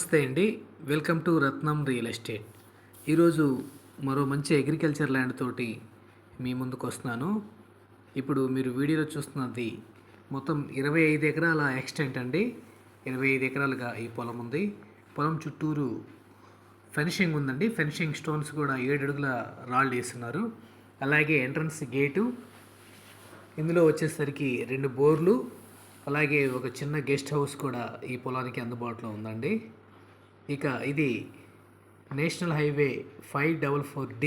నమస్తే అండి. Welcome to Ratnam real estate. ఈరోజు మరో మంచి అగ్రికల్చర్ ల్యాండ్ తోటి మీ ముందుకు వస్తున్నాను. ఇప్పుడు మీరు వీడియోలో చూస్తున్నది మొత్తం 25 ఎకరాల ఎక్స్టెంట్ అండి. 25 ఎకరాలుగా ఈ పొలం ఉంది. పొలం చుట్టూరు ఫెన్షింగ్ ఉందండి. ఫెన్షింగ్ స్టోన్స్ కూడా 7 అడుగుల రాళ్ళు వేస్తున్నారు. అలాగే ఎంట్రన్స్ గేటు, ఇందులో వచ్చేసరికి 2 బోర్లు, అలాగే ఒక చిన్న గెస్ట్ హౌస్ కూడా ఈ పొలానికి అందుబాటులో ఉందండి. ఇక ఇది national highway 544D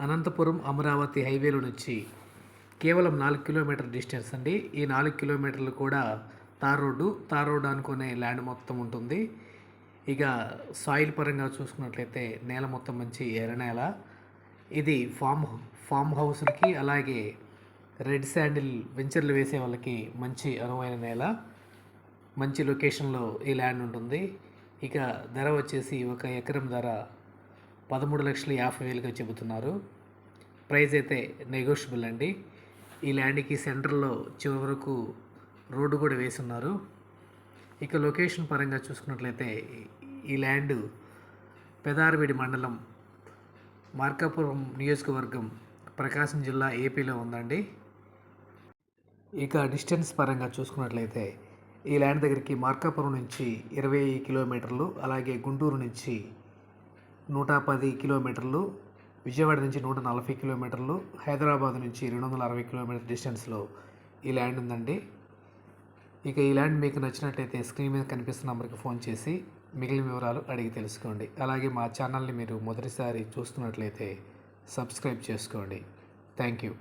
Anantapuram Amaravati హైవేలో నుంచి కేవలం 4 కిలోమీటర్ డిస్టెన్స్ అండి. ఈ 4 కిలోమీటర్లు కూడా తార్ రోడ్డు అనుకునే ల్యాండ్ మొత్తం ఉంటుంది. ఇక సాయిల్ పరంగా చూసుకున్నట్లయితే నేల మొత్తం మంచి ఎర్ర నేల. ఇది ఫామ్ హౌస్లకి అలాగే రెడ్ శాండిల్ వెంచర్లు వేసే వాళ్ళకి మంచి అనువైన నేల. మంచి లొకేషన్లో ఈ ల్యాండ్ ఉంటుంది. ఇక ధర వచ్చేసి ఒక ఎకరం ధర 13,50,000గా చెబుతున్నారు. ప్రైస్ అయితే నెగోషియబుల్ అండి. ఈ ల్యాండ్కి సెంటర్లో చివరి వరకు రోడ్డు కూడా వేసున్నారు. ఇక లొకేషన్ పరంగా చూసుకున్నట్లయితే ఈ ల్యాండ్ పెదారవేడి మండలం, మార్కాపురం నియోజకవర్గం, ప్రకాశం జిల్లా, ఏపీలో ఉందండి. ఇక డిస్టెన్స్ పరంగా చూసుకున్నట్లయితే ఈ ల్యాండ్ దగ్గరికి మార్కాపురం నుంచి 20 కిలోమీటర్లు, అలాగే గుంటూరు నుంచి 110 కిలోమీటర్లు, విజయవాడ నుంచి 140 కిలోమీటర్లు, హైదరాబాద్ నుంచి 260 కిలోమీటర్ డిస్టెన్స్లో ఈ ల్యాండ్ ఉందండి. ఇక ఈ ల్యాండ్ మీకు నచ్చినట్లయితే స్క్రీన్ మీద కనిపిస్తున్న నెంబర్కి ఫోన్ చేసి మిగిలిన వివరాలు అడిగి తెలుసుకోండి. అలాగే మా ఛానల్ని మీరు మొదటిసారి చూస్తున్నట్లయితే సబ్స్క్రైబ్ చేసుకోండి. Thank you.